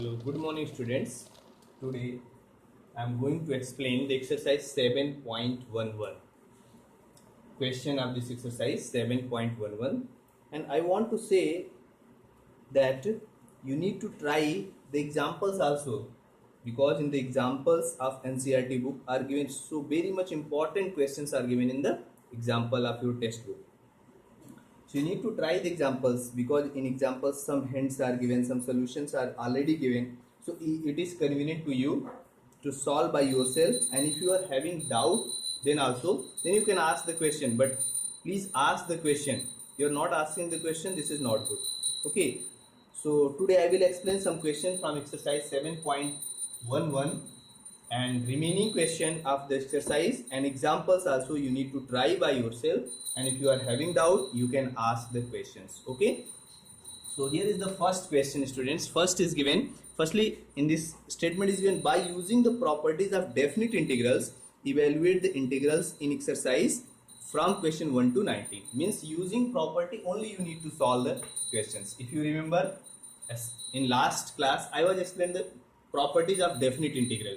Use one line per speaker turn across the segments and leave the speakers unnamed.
Hello, good morning students. Today I am going to explain the exercise 7.11. Question of this exercise 7.11, and I want to say that you need to try the examples also, because in the examples of NCERT book are given, so very much important questions are given in the example of your textbook. So you need to try the examples, because in examples some hints are given, some solutions are already given. So it is convenient to you to solve by yourself, and if you are having doubt, then you can ask the question, but please ask the question. You are not asking the question, this is not good. Okay. So today I will explain some questions from exercise 7.11, and remaining question of the exercise and examples also you need to try by yourself, and if you are having doubt you can ask the questions. Okay, so here is the first question students. Firstly in this statement is given, by using the properties of definite integrals evaluate the integrals in exercise from question 1 to 19. Means using property only you need to solve the questions. If you remember, as in last class I was explaining the properties of definite integral.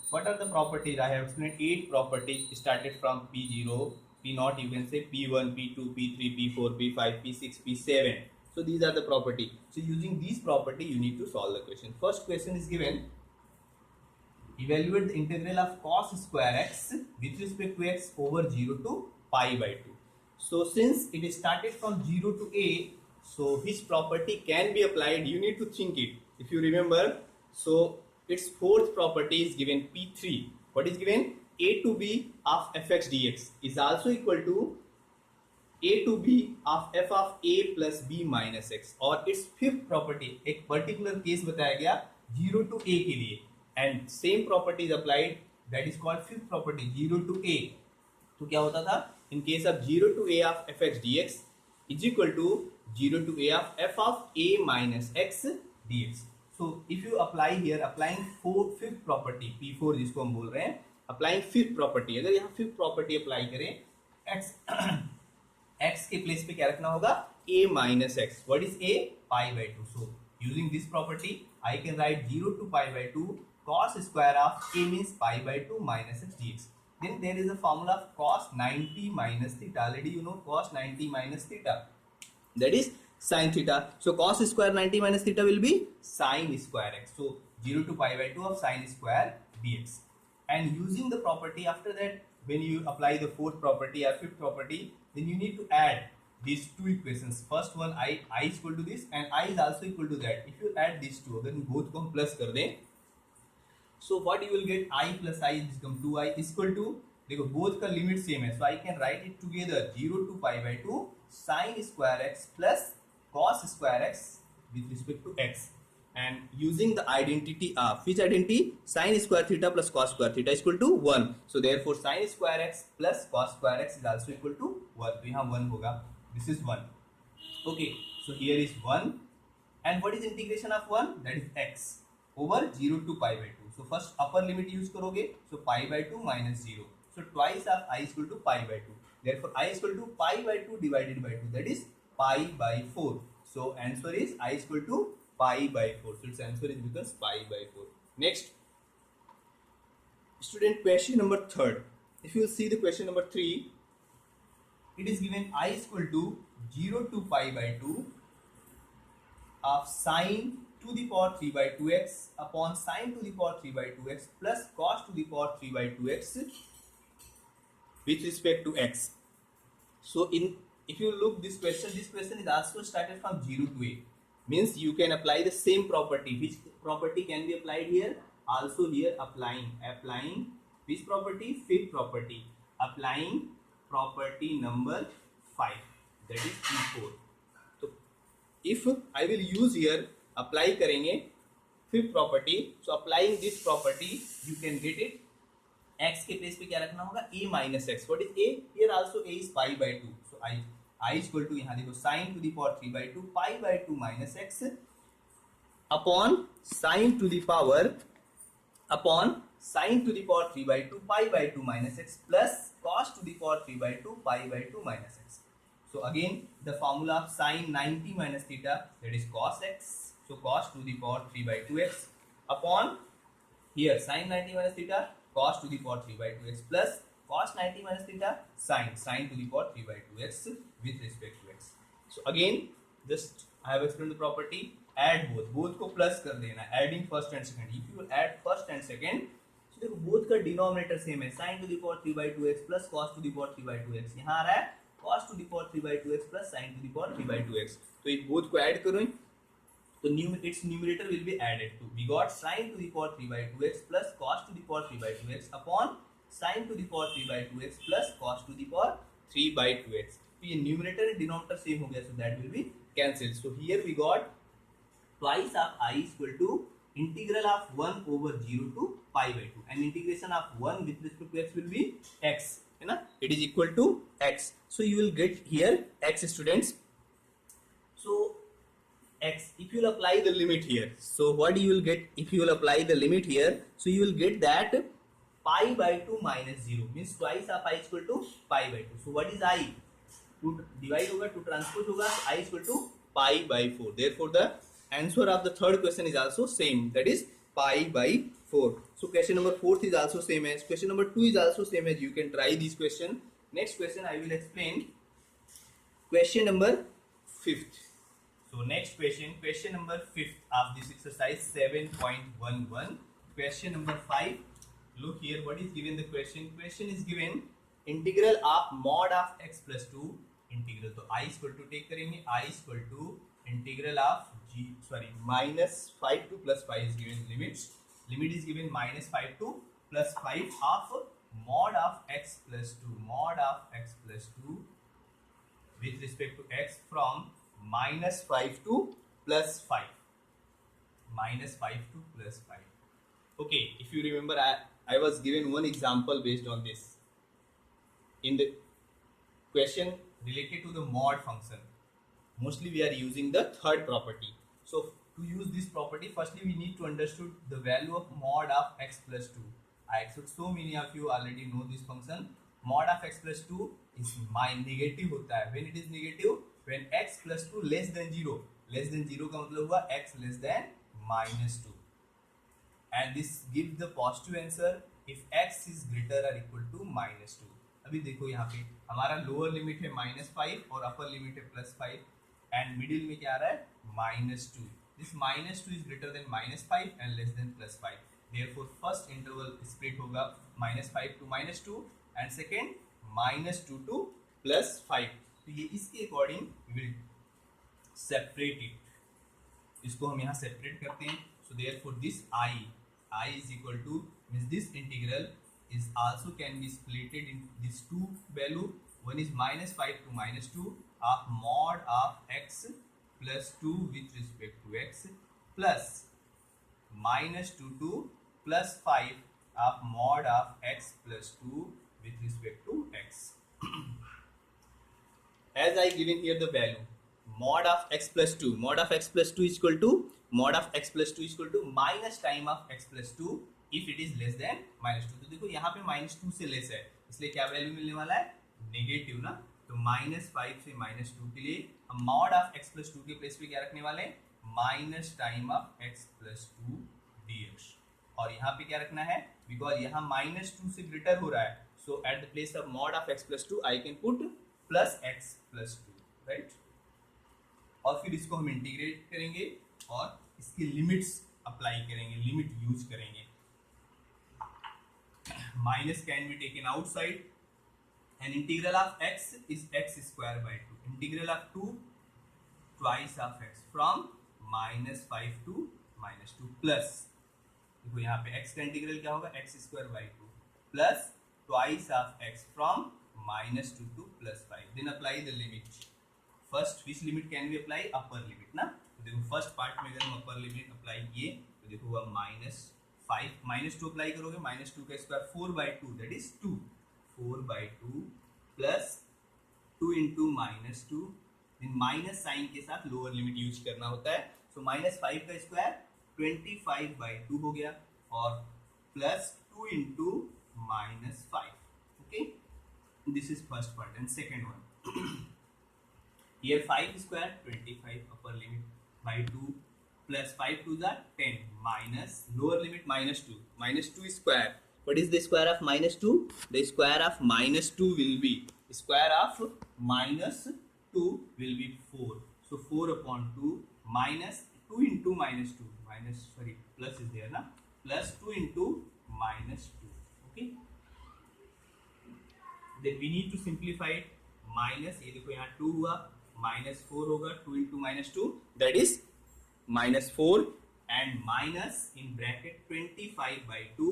What are the properties? I have explained 8 properties started from P0, P0, you can say P1, P2, P3, P4, P5, P6, P7. So these are the property. So using these property you need to solve the question. First question is given, evaluate the integral of cos square x with respect to x over 0 to pi by 2. So since it is started from 0 to a, so which property can be applied? You need to think it. If you remember, so its fourth property is given P3. What is given? A to b of fx dx is also equal to a to b of f of a plus b minus x, और its fifth property एक particular case बताया गया 0 to a के लिए, and same property is applied, that is called fifth property 0 to a. तो क्या होता था? In case of 0 to a of fx dx is equal to 0 to a of f of a minus x dx. So if you apply here, applying fifth property P4 जिसको हम बोल रहे हैं, applying fifth property, अगर यहाँ fifth property apply करें, x x के place पे क्या रखना होगा? a minus x. What is a? Pi by 2. So using this property I can write 0 to pi by 2 cos square of a means pi by 2 minus x dx. Then there is a formula of cos 90 minus theta. Already you know cos 90 minus theta, that is sin theta. So cos square 90 minus theta will be sin square x. So 0 to pi by 2 of sin square dx. And using the property, after that when you apply the fourth property or fifth property, then you need to add these two equations. First one I is equal to this and I is also equal to that. If you add these two, अगर both को हम plus कर दें, so what you will get? I plus I is become 2i is equal to, देखो both का limit same है, so I can write it together 0 to pi by 2 sin square x plus cos square x with respect to x. And using the identity of which identity? Sin square theta plus cos square theta is equal to 1. So therefore sin square x plus cos square x is also equal to 1. तो यहाँ 1 होगा. This is 1. Okay. So here is 1. And what is integration of 1? That is x over 0 to pi by 2. So first upper limit use करोगे. So pi by 2 minus 0. So twice of I is equal to pi by 2. Therefore I is equal to pi by 2 divided by 2. That is pi by 4. So answer is I is equal to pi by 4. So its answer is because pi by 4. Next, student, question number 3rd. If you see the question number 3, it is given I is equal to 0 to pi by 2 of sine to the power 3 by 2x upon sine to the power 3 by 2x plus cos to the power 3 by 2x with respect to x. So if you look this question is also started from 0 to a. Means you can apply the same property. Which property can be applied here? Also here applying which property? Fifth property. Applying property number 5, that is P4. So if I will use here, apply करेंगे fifth property. So applying this property you can get it. X के place पे क्या रखना होगा? A minus x. What is a? Here also a is pi by 2. So I is equal to, यहाँ देखो sin to the power 3 by 2 pi by 2 minus x upon sin to the power 3 by 2 pi by 2 minus x plus cos to the power 3 by 2 pi by 2 minus x. So again the formula of sin 90 minus theta, that is cos x So cos to the power 3 by 2x upon here sin 90 minus theta cos to the power 3 by 2x plus cos 90 minus theta sin to the power 3 by 2x with respect to x. So again just I have explained the property, add both को plus कर देना, adding first and second. If you add first and second, so देखो both का denominator same है, sin to the power 3 by 2x plus cos to the power 3 by 2x. यहाँ आ रहा है cos to the power 3 by 2x plus sin to the power 3 by 2x. तो इन both को add करो, तो its numerator will be added to. We got sin to the power 3 by 2x plus cos to the power 3 by 2x upon sin to the power 3 by 2x plus cos to the power 3 by 2x. तो ये numerator and denominator same हो गया, so that will be cancelled. So here we got twice of I is equal to integral of 1 over 0 to pi by 2, and integration of 1 with respect to x will be x, है ना, it is equal to x. So you will get here x, students. So x, if you will apply the limit here, so what you will get if you will apply the limit here, so you will get that pi by 2 minus 0 means twice of I is equal to pi by 2. So what is I? To divide होगा, to transpose होगा, I is equal to pi by 4. Therefore the answer of the third question is also same, that is pi by 4. So question number 4 is also same as question number 2 is also same as. You can try this question. Next question I will explain. Question number 5th. So next question number 5th of this exercise 7.11. Question number 5. Look here, what is given the question? Question is given integral of mod of x plus 2 integral. तो I is equal to take करेंगे, I is equal to integral of minus 5 to plus 5 is given limits. Limit is given minus 5 to plus 5 of mod of x plus 2 with respect to x from minus 5 to plus 5. Minus 5 to plus 5. Okay, if you remember, I was given one example based on this. In the question related to the mod function, mostly we are using the third property. So to use this property, firstly we need to understand the value of mod of x plus 2. I expect so many of you already know this function. Mod of x plus 2 is negative होता है. When it is negative, when x plus 2 less than 0. Less than 0 का मतलब हुआ x less than minus 2. And this gives the positive answer if x is greater or equal to minus 2. अभी देखो यहाँ पे हमारा लोअर लिमिट है -5 और अपर लिमिट है +5 एंड मिडिल में क्या आ रहा है -2. This -2 is greater than -5 and less than +5. Therefore first interval split होगा -5 to -2 एंड सेकेंड -2 to +5. तो ये इसके अकॉर्डिंग विल सेपरेट इट. इसको हम यहाँ सेपरेट करते हैं. So therefore this I is equal to means this integral is also can be splitted in these two value. One is -5 to -2 of mod of x plus 2 with respect to x plus -2 to +5 of mod of x plus 2 with respect to x. As I given here the value mod of x plus 2, mod of x plus 2 is equal to mod of x plus 2 is equal to minus time of x plus 2 if it is less than -2. तो देखो यहाँ पे -2 से less है, इसलिए क्या value मिलने वाला है नेगेटिव ना. तो -5 से -2 के लिए हम mod of x plus 2 के प्लेस पे क्या रखने वाले हैं minus time of x plus 2 dx. और यहाँ पे क्या रखना है बिकॉज यहाँ -2 से ग्रेटर हो रहा है. So at the place of mod of x plus 2 I can put plus x plus 2, right. और फिर इसको हम इंटीग्रेट करेंगे और इसके लिमिट्स अप्लाई करेंगे, लिमिट यूज करेंगे. Minus can be taken outside and integral of x is x square by 2. Integral of 2 twice of x from -5 to -2 plus देखो यहाँ पे x का इंटीग्रल क्या होगा x square by 2 plus twice of x from -2 to +5. Then apply the limit. First which limit can be apply upper limit ना. तो देखो first part में अगर हम अपर लिमिट अप्लाई किए तो देखो हुआ -5 -2 अप्लाई करोगे -2 का square 4/2 that is 2. 4/2 plus 2 into -2. Minus sine के साथ लोअर लिमिट यूज करना होता है. सो -5 का स्क्वायर 25/2 हो गया और plus 2 into -5. Okay, this is first part and second one. Here 5 square 25 upper limit by 2 plus 5 to the 10 minus lower limit minus 2 square. What is the square of minus 2? The square of minus 2 will be square of minus 2 will be 4. So 4 upon 2 minus 2 into minus 2 minus sorry plus is there na, plus 2 into minus 2. Okay, then we need to simplify it. Minus ये देखो यहाँ 2 हुआ, minus 4 होगा, 2 into minus 2 that is minus 4 and minus in bracket 25 by 2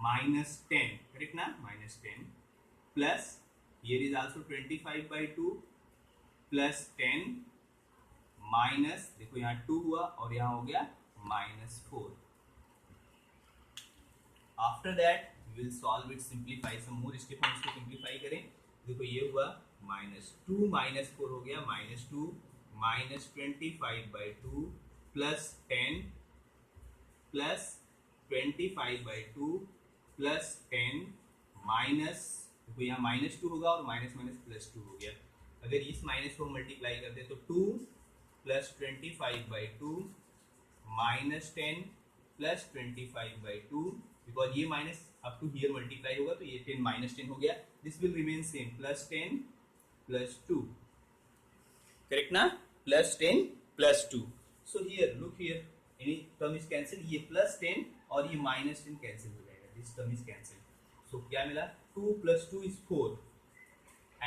minus 10, correct na, minus 10 plus here is also 25 by 2 plus 10 minus देखो यहाँ 2 हुआ और यहाँ हो गया minus 4. After that we will solve it, simplify some more step हम इसको simplify करें. देखो ये हुआ minus 2 minus 4 हो गया minus 2 minus 25 by 2 plus 10 plus 25 by 2 plus 10 minus देखो यहाँ minus 2 होगा और minus minus plus 2 हो गया. अगर इस minus को मल्टीप्लाई करते तो 2 plus 25 by 2 minus 10 plus 25 by 2 because ये minus up to here multiply होगा तो ये 10 minus 10 हो गया. This will remain same plus 10 plus 2, correct ना, plus 10 plus 2. So here look here any term is cancel, ये plus 10 और ये minus 10 cancel हो जाएगा, this term is cancel. So क्या मिला, 2 plus 2 is 4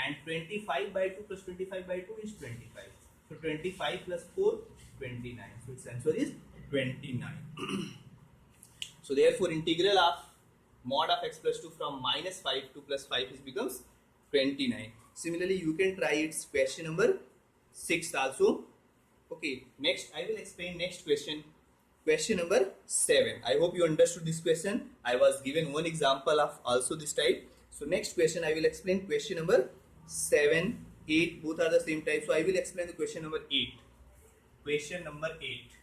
and 25 by 2 plus 25 by 2 is 25. So 25 plus 4 29. So its answer is 29. So therefore integral of mod of x plus 2 from minus 5 to plus 5 is becomes 29. Similarly you can try its question number 6 also. Okay, next I will explain next question, question number 7. I hope you understood this question. I was given one example of also this type. So next question I will explain question number 7, 8 both are the same type. So I will explain the question number 8. Question number 8.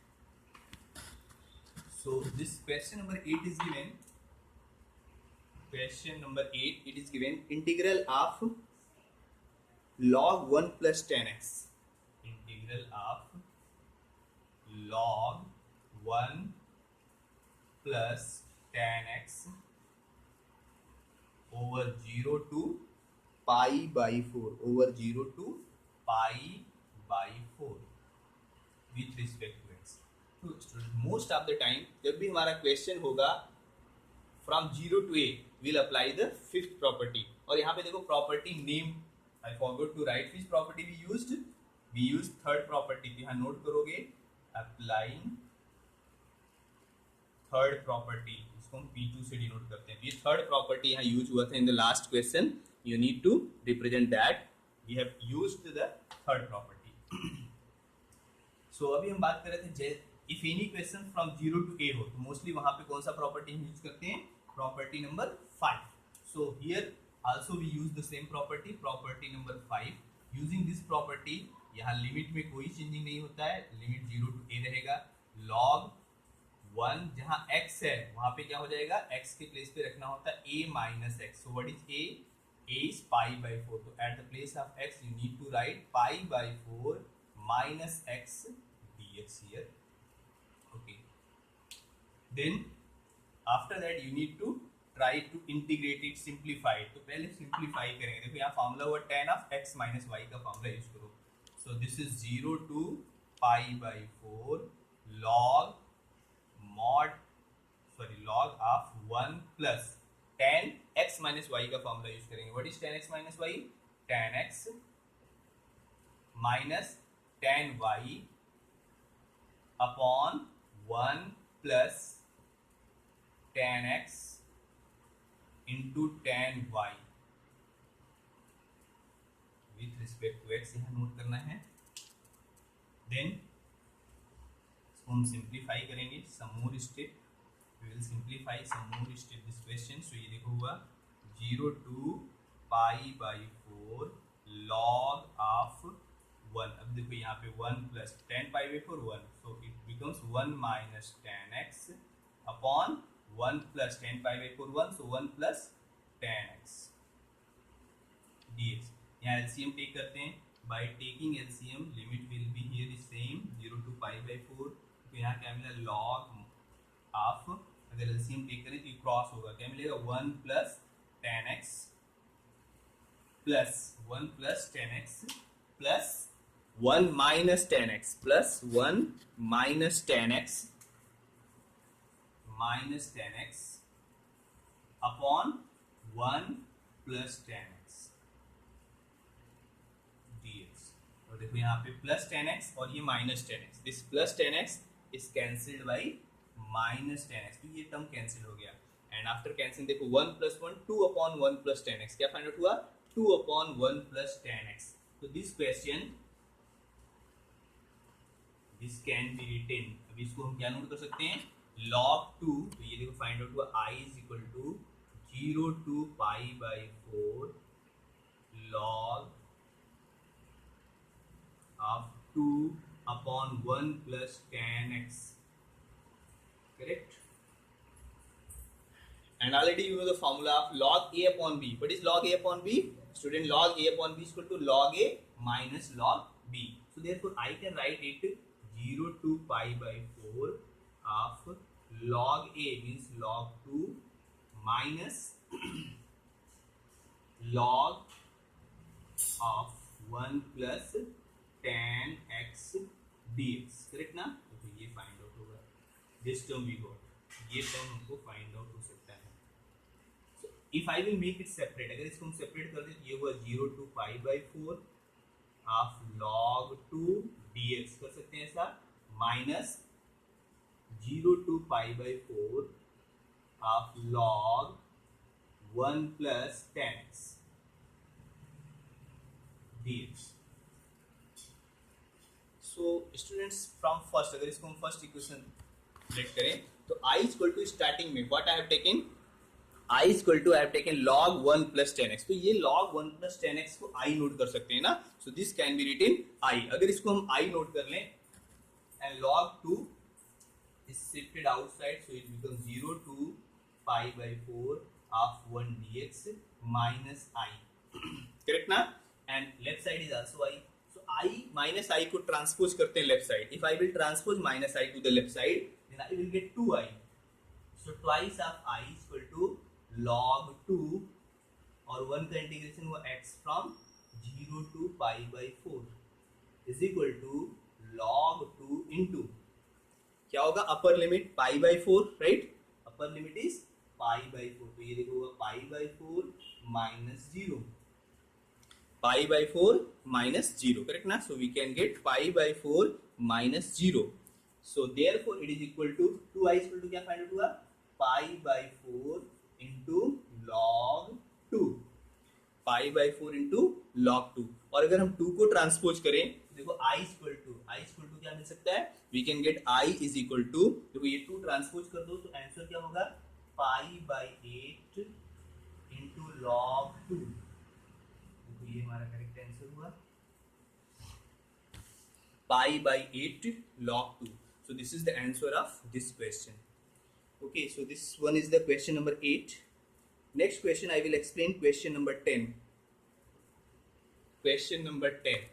So this question number 8 is given. Question number 8, it is given integral of log 1 plus 10x. Integral of log 1 plus 10x over 0 to pi by 4 over 0 to pi by 4 with respect to x. तो most of the time जब भी हमारा question होगा from 0 to a will apply the fifth property. और यहाँ पे देखो property name I forgot to write which property we used third property. यहाँ नोट करोगे अप्लाइंग थर्ड प्रॉपर्टी, इसको हम P2 से डिनोट करते हैं. ये थर्ड प्रॉपर्टी यहाँ यूज हुआ था in the last question. You need to represent that we have used the third property. So अभी हम बात कर रहे थे if any question from 0 to a हो तो मोस्टली वहां पे कौन सा प्रॉपर्टी हम यूज करते हैं, property number 5. So here also we use the same property, property number 5. Using this property यहाँ लिमिट में कोई चेंजिंग नहीं होता है, लिमिट 0 to a रहेगा. log 1 जहाँ x है वहां पे क्या हो जाएगा, x के प्लेस पे रखना होता है a minus x. so what is a is pi by 4. so at the place of x you need to write pi by 4 minus x dx here. Okay, then after that you need to try to integrate it, simplify it. तो पहले simplify करेंगे. देखो यहाँ formula हुआ tan of x minus y का formula use करो. so this is 0 to pi by 4 log log of 1 plus tan x minus y का formula use करेंगे. what is tan x minus y, tan x minus tan y upon 1 plus tan x into tan y with respect to x यहाँ note करना है. then इसको हम simplify करेंगे some more step. we will simplify some more step this question. so ये देखो हुआ 0 to pi by 4 log of 1. अब देखो यहाँ पे 1 plus tan pi by 4 1. so it becomes 1 minus tan x upon 1 plus tan pi by 4 1. so 1 plus tan x dx. यहाँ LCM take करते हैं. by taking LCM limit will be here is same 4, तो यहाँ क्या मिला log of, अगर LCM take करें तो ये क्रॉस होगा, क्या मिलेगा 1 plus 10x plus 1 plus 10x plus 1 minus 10x plus 1 minus 10x minus 10x upon 1 plus 10x dx। और देखो यहाँ पे प्लस 10x और ये minus 10x, this plus 10x is cancelled by minus 10x, तो ये टर्म कैंसिल हो गया। एंड आफ्टर कैंसिल देखो 1 प्लस 1 2 अपॉन 1 प्लस 10x, क्या फाइंड आउट हुआ 2 अपॉन 1 प्लस 10x। तो this question this can be written, अब इसको हम क्या नोट कर सकते हैं log 2, तो ये देखो फाइंड आउट हुआ I is equal to 0 to pi by 4 log of 2 upon 1 plus 10x, correct? And already you know the formula of log a upon b. What is log a upon b? Student, log a upon b is equal to log a minus log b. So therefore I can write it 0 to pi by 4 of log a means log 2 minus log of 1 plus 10x dx, correct ना? तो ये find out होगा, this term we got, ये term हमको find out हो सकता है। So if I will make it separate, अगर इसको हम सेपरेट कर दें तो ये हुआ 0 to pi by 4 of log 2 dx, कर सकते हैं ऐसा, minus 0 to pi by 4 of log 1 plus 10x dx। So students from first, अगर इसको हम फर्स्ट इक्वेशन लेट करें तो I इक्वल टू स्टार्टिंग में what I have taken, I equal to I have taken log 1 plus 10x, तो ये log 1 plus 10x को I note कर सकते हैं ना, so this can be written I। अगर इसको हम I नोट कर लें and log 2 is shifted outside, so it becomes 0 to pi by 4 of 1 dx minus I, correct ना? And left side is also I, so I minus I को transpose करते हैं left side, if I will transpose minus I to the left side then I will get 2I, so twice of I is equal to log 2 और 1 का integration हुआ x from 0 to pi by 4 is equal to log 2 into क्या होगा upper limit pi by 4, right, upper limit is pi by 4, तो ये देखो होगा pi by 4 minus 0, pi by 4 minus 0, correct ना? So we can get pi by 4 minus 0, so therefore it is equal to 2i equal to क्या find out हुआ pi by 4 into log 2, pi by 4 into log 2, और अगर हम 2 को transpose करें देखो I equal to क्या मिल सकता है, we can get I is equal to, देखो ये 2 ट्रांसपोज कर दो तो आंसर क्या होगा पाई बाई 8 इंटू लॉग 2, देखो ये हमारा करेक्ट आंसर हुआ pi by 8 log 2, so this is the answer of this question. Okay, so this one is the question number 8. Next question I will explain question number 10. Question number 10.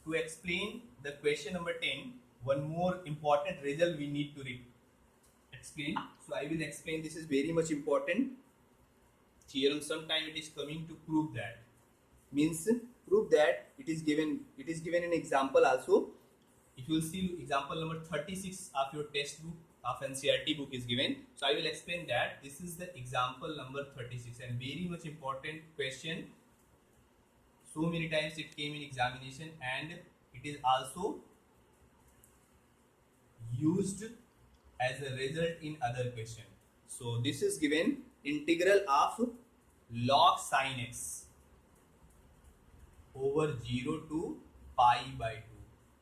To explain the question number 10, one more important result we need to explain. So I will explain, this is very much important theorem, sometime it is coming to prove that, means prove that it is given an example also. If you will see example number 36 of your test book of NCERT book is given, so I will explain that this is the example number 36 and very much important question, so many times it came in examination and it is also used as a result in other question. So this is given integral of log sin x over 0 to pi by 2,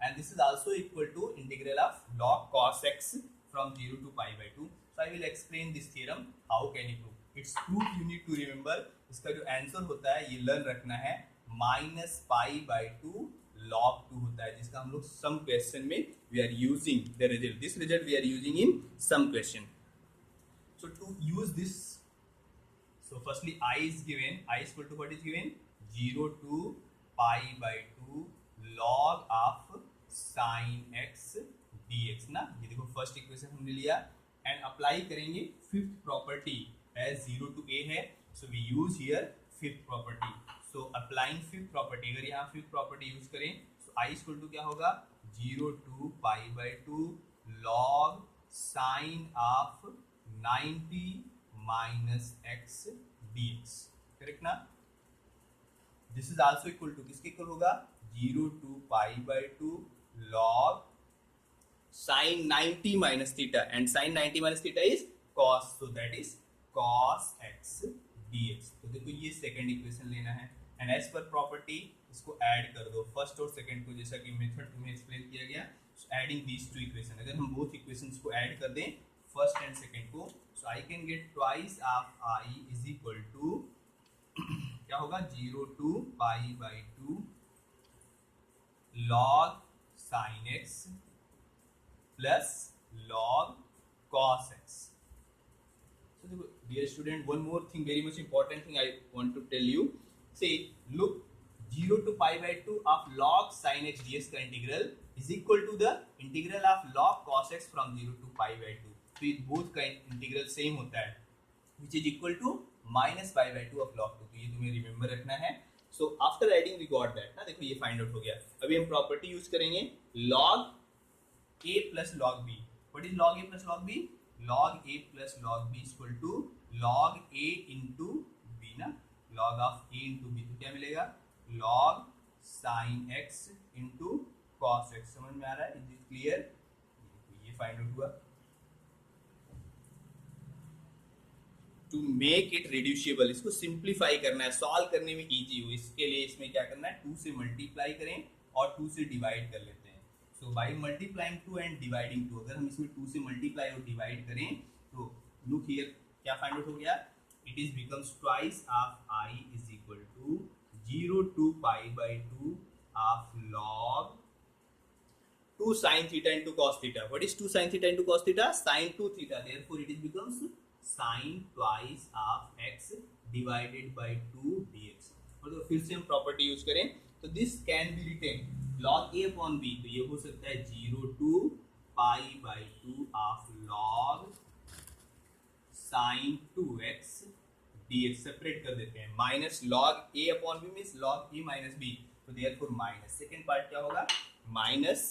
and this is also equal to integral of log cos x from 0 to pi by 2. So I will explain this theorem, how can you prove its proof, you need to remember, इसका जो answer होता है ये learn रखना है, minus pi by 2 log 2 होता है, जिसका हम लोग सम क्वेश्चन में we are using the result, this result we are using in some question. So to use this, so firstly I is given, I is equal to what is given 0 to pi by 2 log of sine x dx ना, ये देखो first equation हमने लिया and apply करेंगे fifth property as 0 to a है, so we use here fifth property. So applying fifth property, अगर यहाँ fifth property use करें तो आई इक्वल टू क्या होगा 0 to π/2 log sine of 90 minus x dx. Correct ना. This is also equal to किसके equal होगा 0 to π/2 log sin 90 minus theta, and sin 90 minus theta is cos, so that is cos x dx. तो देखो ये second equation लेना है and as per property इसको add कर दो फर्स्ट और सेकंड को, जैसा कि मेथड में एक्सप्लेन किया गया. So adding these two equation, अगर हम बोथ इक्वेशंस को ऐड कर दें फर्स्ट एंड सेकंड को, so I can get twice of I is equal to क्या होगा 0 to π/2 log sin x plus log cos x. So dear student, one more thing, very much important thing I want to tell you. Say look, 0 to π/2 of log sin x dx का integral is equal to the integral of log cos x from 0 to π/2. तो ये both का integral same होता है which is equal to minus π/2 of log 2. तो ये तुम्हें remember रखना है. So after adding we got that ना, देखो ये फाइंड आउट हो गया. अभी हम प्रॉपर्टी यूज करेंगे log a plus log b. What is log a plus log b? Log a plus log b is equal to log a into b ना, log of a into b. तो क्या मिलेगा log sin x into cos x. समझ में आ रहा है? Is it clear? ये find out हुआ. टू मेक इट रिड्यूसिबल, इसको सिंप्लीफाई करना है, सॉल्व करने में इजी हो, इसके लिए इसमें क्या करना है 2 से मल्टीप्लाई करें और 2 से डिवाइड कर लेते हैं. सो बाय मल्टीप्लाइंग 2 एंड डिवाइडिंग 2, अगर हम इसमें 2 से मल्टीप्लाई और डिवाइड करें तो लुक हियर क्या फाइंड आउट हो गया. It is becomes twice of I is equal to 0 to π/2 of log 2 sin theta into cos theta. What is 2 sin theta into cos theta? Sin 2 theta. Therefore it is becomes sin twice of x divided by 2 dx. और तो फिर से हम property use करें तो this can be written log a upon b. तो ये हो सकता है 0 to π/2 of log sin 2x dx. Separate कर देते हैं. Minus log a upon b means log a minus b. तो देयरफॉर माइनस सेकेंड पार्ट क्या होगा minus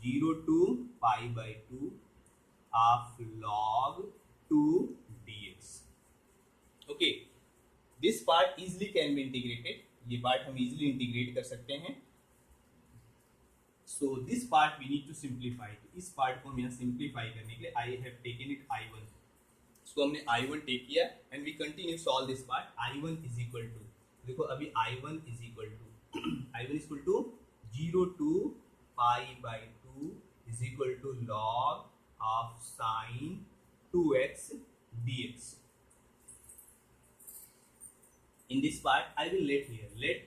0 to π/2 of log 2 dx. Okay, this part easily can be integrated. ये part हम easily integrate कर सकते हैं. So this part we need to simplify. तो इस पार्ट को हम यहाँ simplify करने के लिए I have taken it I1. इसको हमने I1 टेक किया and we continue solve this part. I1 is equal to, देखो अभी I1 is equal to 0 to π/2 is equal to log of sin 2x dx. In this part I will let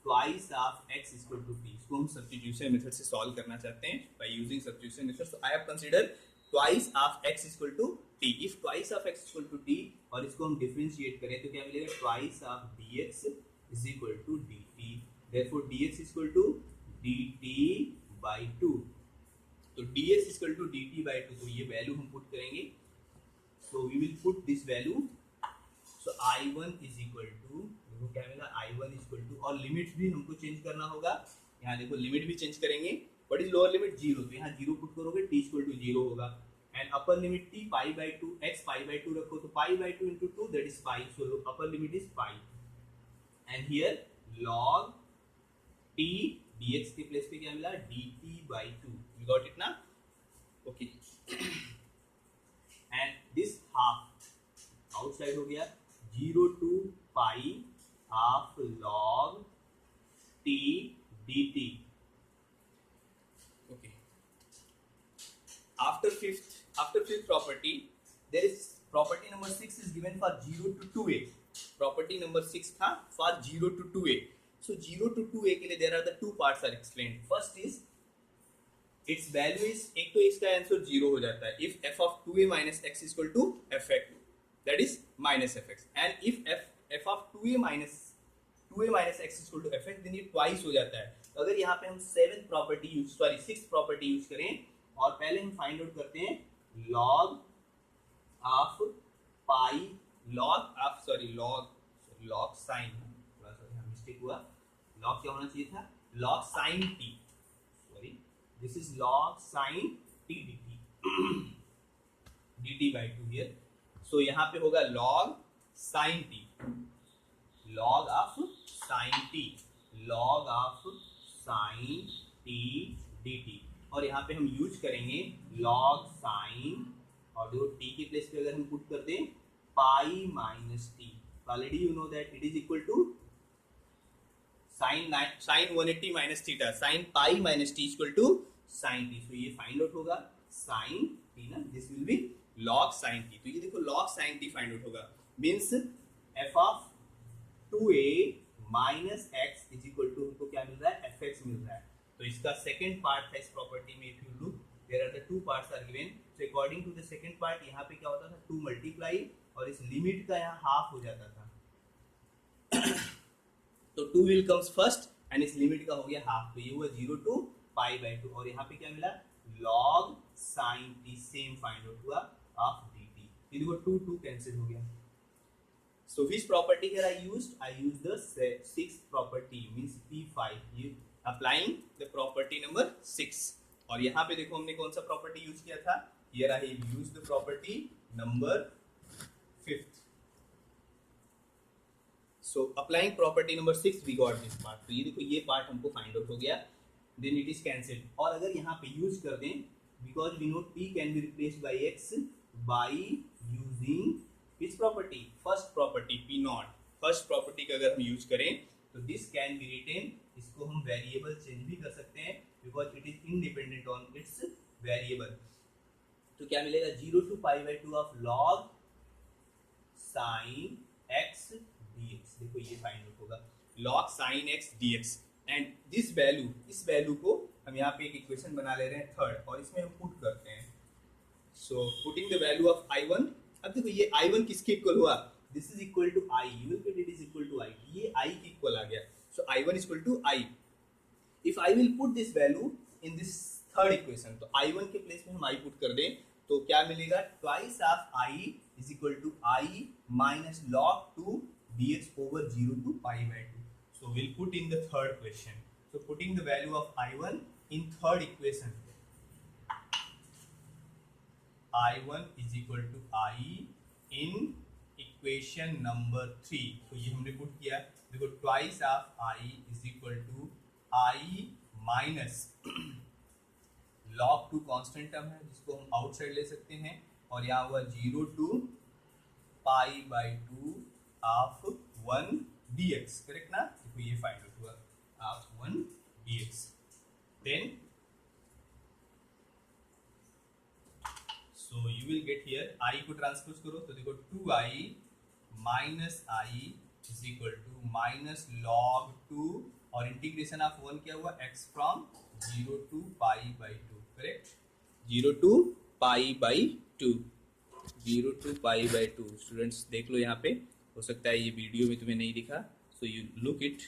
twice of x is equal to t. इसको हम substitution method से solve करना चाहते हैं by using substitution method. So I have considered twice of x is equal to t. If twice of x is equal to t और इसको हम differentiate करें तो क्या मिलेगा twice of dx is equal to dt. Therefore dx is equal to dt by 2. तो dx is equal to dt by 2. तो ये वैल्यू हम पुट करेंगे. So we will put this value. So I1 is equal to, देखो क्या मिला I1 is equal to, और limits भी हमको चेंज करना होगा. यहाँ देखो लिमिट भी चेंज करेंगे. What is lower limit 0. तो यहाँ 0 पुट करोगे t is equal to 0 होगा. And upper limit t π/2 x π/2 रखो तो π/2 into 2 that is pi. So upper limit is pi. And here log t dx के प्लेस पे क्या मिला dt by 2. You got it ना? Okay. And this half outside हो गया 0 to pi half log t dt. Okay. After fifth property, there is property number 6 is given for 0 to 2a. Property number 6 था for 0 to 2a. So 0 to 2a के लिए there are the two parts are explained. First is its value is, एक तो इसका answer 0 हो जाता है if f of 2a minus x is equal to fx, that is minus fx. And if f of 2a minus x is equal to fx, then ये twice हो जाता है. तो तो अगर यहाँ पे हम सिक्स प्रॉपर्टी यूज करें और पहले हम फाइंड आउट करते हैं log of pi log sign, थोड़ा सा यहाँ मिस्टेक हुआ, लॉग क्या होना चाहिए था, log sign T, sorry this is log sign T dt by 2 here. So यहाँ पे होगा log sin t, log of sin t, log of sin t dt, और यहाँ पे हम यूज करेंगे log sin, और देखो t के प्लेस पे अगर हम पुट कर दें pi minus t, already you know that it is equal to sin 180 minus theta, sin pi minus t equal to sin t, so ये फाइंड आउट होगा sin t ना, this will be log sin t, तो ये देखो log sin t find out होगा, means f of 2a minus x is equal to, हमको क्या मिल रहा है, fx मिल रहा है। तो इसका सेकंड पार्ट था इस प्रॉपर्टी में, if you look there are the two parts are given, so according to the second part यहाँ पे क्या होता था 2 मल्टीप्लाई और इस लिमिट का यहाँ हाफ हो जाता था तो 2 विल कम्स फर्स्ट एंड इस लिमिट का हो गया हाफ, तो ये हुआ 0 टू पाई बाय 2, और यहाँ पे क्या मिला log sin t, same find out हुआ ऑफ dt, ये देखो 2 2 कैंसिल हो गया। So which property here I used the sixth property, means P5, you applying the property number 6, और यहाँ पे देखो हमने कौन सा प्रॉपर्टी यूज किया था, here I have used the property number 5th, so applying property number 6 we got this part, तो ये देखो ये पार्ट हमको फाइंड आउट हो गया, then it is cancelled, और अगर यहाँ पे यूज कर दें because we know P can be replaced by X by using which property, first property P not, first property का अगर हम यूज करें तो दिस कैन बी रिटेन, इसको हम वेरिएबल चेंज भी कर सकते हैं because it is independent on its variable, तो क्या मिलेगा 0 to pi by 2 of log sin x dx, देखो ये फाइंड आउट होगा log sin x dx, and this value, इस वैल्यू को हम यहाँ पे एक इक्वेशन बना ले रहे हैं थर्ड, और इसमें हम पुट करते हैं, so putting the value of I1, अब देखो ये I1 किसके इक्वल हुआ, this is equal to I, you will get it is equal to I, ये I के इक्वल आ गया, सो I1 is equal to I, if I will put this value in this third equation, तो I1 के place में हम I put कर दें तो क्या मिलेगा, twice of I is equal to I minus log 2 dx over 0 to pi by 2, so we'll put in the third question, so putting the value of I1 in third equation, I1 is equal to I in equation number 3, तो ये हमने put किया, देखो twice of I is equal to I minus log 2 constant term है जिसको हम outside ले सकते हैं, और यहाँ हुआ 0 to pi by 2 of 1 dx, correct ना, देखो ये फाइंड आउट हुआ of 1 dx, then so you will get here I को ट्रांसपोज करो तो देखो 2I minus I is equal to minus log 2, और इंटीग्रेशन ऑफ 1 क्या हुआ, x from 0 to pi by 2, correct, 0 to pi by 2, 0 to pi by 2, students देख लो यहाँ पे, हो सकता है ये वीडियो में तुम्हें नहीं दिखा, so you look it,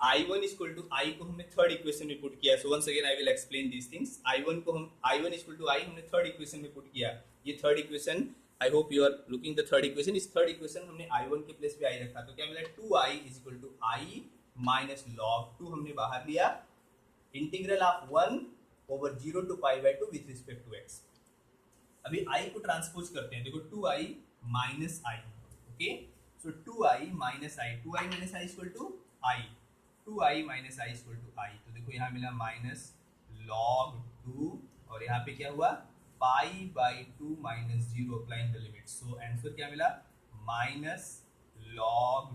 I1 equal to I को हमने थर्ड इक्वेशन में पुट किया, so once again I will explain this things, I1 equal to I हमने थर्ड इक्वेशन में पुट किया, ये third equation, I hope you are looking the third equation, इस third equation हमने I1 के place पे I रखा, तो क्या मिला 2I is equal to I minus log 2 हमने बाहर लिया, integral of 1 over 0 to pi by 2 with respect to x, अभी I को ट्रांसपोज करते हैं, देखो 2I minus I, okay, so 2I minus I, 2I minus I equal to I, 2I minus I equal to I, तो देखो यहाँ मिला minus log 2, और यहाँ पे क्या हुआ pi by 2 minus 0 applying the limit, so answer क्या मिला minus log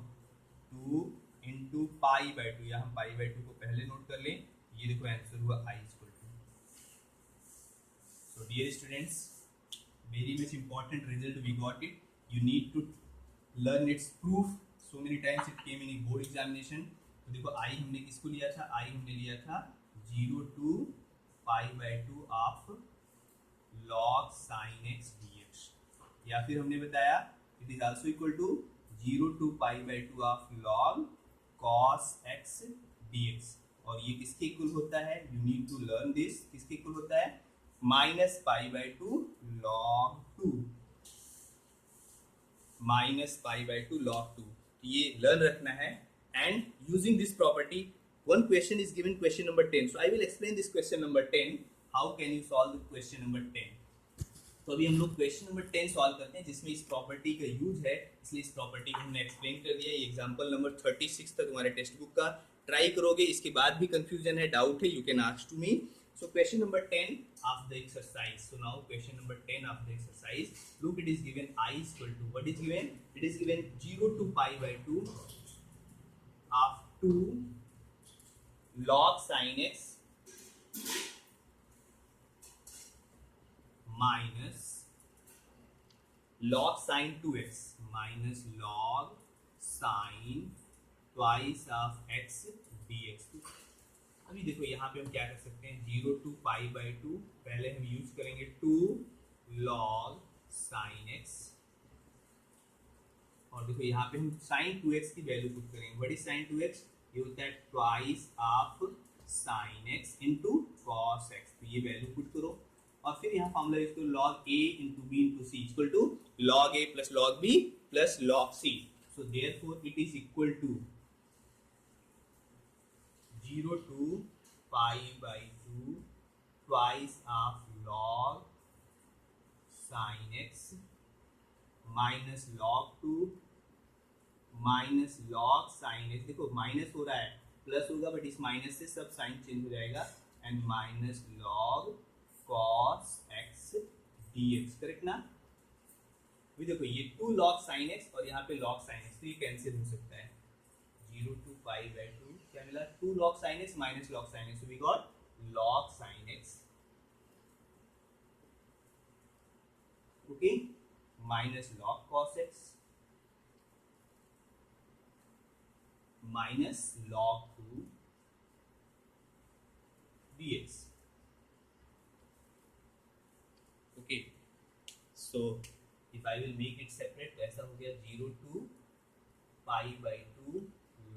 2 into pi by 2, यहाँ पाई बाई 2 को पहले नोट कर लें, ये देखो आंसर हुआ I equal to, so dear students very much important result we got it, you need to learn its proof, so many times it came in a board examination, तो देखो I हमने किसको लिया था, I हमने लिया था 0 to pi by 2 of log sin x dx, या फिर हमने बताया it is also equal to 0 to pi by 2 of log cos x dx, और ये किसके इक्वल होता है, you need to learn this, किसके इक्वल होता है, -π/2 log 2, -π/2 log 2, ये लर्न रखना है. And using this property one question is given, question number 10. So I will explain this question number 10. How can you solve the question number 10? तो अभी हम लोग क्वेश्चन नंबर 10 सॉल्व करते हैं जिसमें इस प्रॉपर्टी का यूज है, इसलिए इस प्रॉपर्टी को हमने एक्सप्लेन कर दिया. ये एग्जांपल नंबर 36 तक तुम्हारे टेक्स्ट बुक का ट्राई करोगे, इसके बाद भी कंफ्यूजन है, डाउट है, you can ask to me. So question number 10 of the exercise. So now question number 10 of the exercise. Look, it is given I is equal to, what is given? It is given 0 to π/2 of 2 log sin x minus log sin 2x minus log sin twice of x dx. अभी देखो यहाँ पे हम क्या कर सकते हैं, 0 to π/2 पहले हम यूज करेंगे 2 log sin x, और देखो यहाँ पे हम sin 2x की वैल्यू पुट करेंगे. What is sin 2x? ये होता है twice of sin x into cos x. तो ये वैल्यू पुट करो और फिर यहाँ फॉर्मूला यूज करो, log a into b into c equal to log a plus log b plus log c. So therefore it is equal to 0 to π/2 twice of log sin x minus log 2 minus log sine x. देखो minus हो रहा है, plus होगा, but इस minus से सब sign change हो जाएगा. And minus log cos x dx. Correct ना? अभी देखो ये 2 log साइन एक्स और यहाँ पे log साइन एक्स, तो ये कैंसिल हो सकता है. 0 to π/2 क्या मिला, 2 log sine x minus log sine x. So we got log sine x, okay, minus log cos x minus log 2 dx. Okay, so if I will make it separate, तो ऐसा हो गया 0 to π/2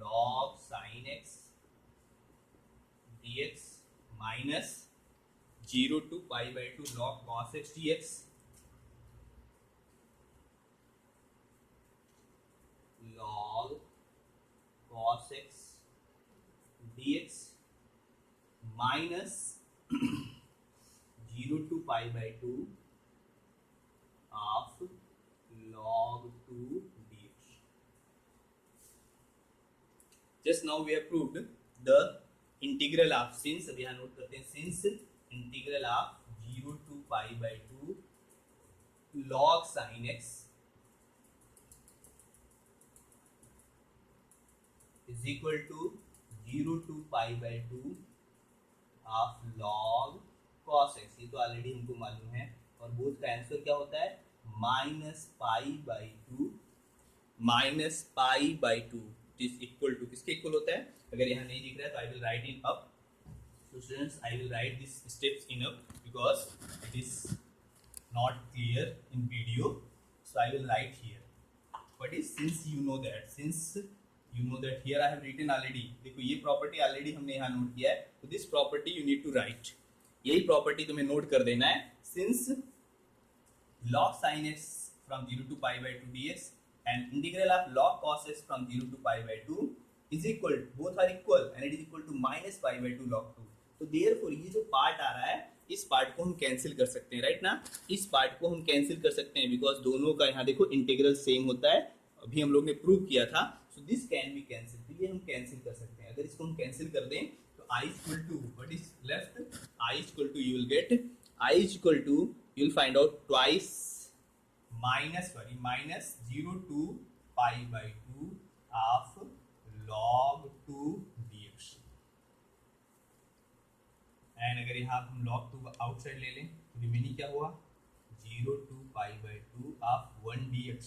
log sin x dx minus 0 to π/2 log cos x dx log cos x dx minus 0 to π/2 of log 2 dx. Just now we have proved the integral of, since अभी यहाँ note करते हैं, since integral of 0 to π/2 log sin x is equal to 0 to π/2 of log cos x. ये तो already हमको मालूम है, और बोथ का आंसर क्या होता है, -π/2 इज इक्वल टू, किसके इक्वल होता है, अगर यहाँ नहीं दिख रहा है तो I will write in up. So students, I will write these steps in up because it is not clear in video. So I will write here. What is, since you know that here I have written already. देखो ये property already हमने यहाँ note किया है, तो this property you need to write. यही property तुम्हें note कर देना है. Since log sin x from 0 to π/2 dx and integral of log cos x from 0 to π/2 is equal, both are equal and it is equal to -π/2 log 2. तो therefore ये जो part आ रहा है, इस पार्ट को हम कैंसिल कर सकते हैं, राइट ना? इस पार्ट को हम कैंसिल कर सकते हैं बिकॉज दोनों का यहाँ देखो इंटीग्रल सेम होता है, अभी हम लोग ने प्रूव किया था. सो दिस कैन बी कैंसिल, तो ये हम कैंसिल कर सकते हैं. अगर इसको हम कैंसिल कर दें तो i equal to, what is left, i equal to, you will get i equal to, you will find out twice minus 0 to π/2 of log 2 dx. And अगर यहाँ हम log 2 आउटसाइड ले लें तो रिमेनिंग क्या हुआ, 0 to π/2 ऑफ 1 dx.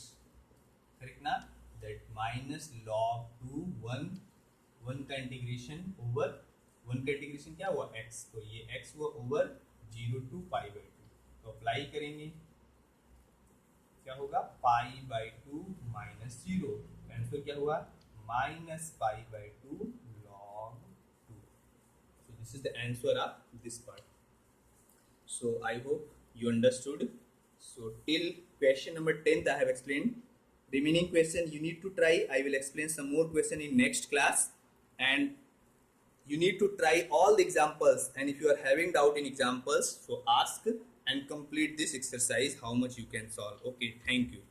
करेक्ट ना? That minus log 2 1 का इंटीग्रेशन ओवर 1 का इंटीग्रेशन क्या हुआ, x. तो ये x हुआ ओवर 0 to π/2. तो अप्लाई करेंगे, क्या होगा, π/2 माइनस 0. आंसर क्या हुआ, -π/2 log 2. is the answer of this part. So I hope you understood. So till question number 10th I have explained. Remaining question you need to try. I will explain some more question in next class, and you need to try all the examples, and if you are having doubt in examples, so ask and complete this exercise how much you can solve. Okay, thank you.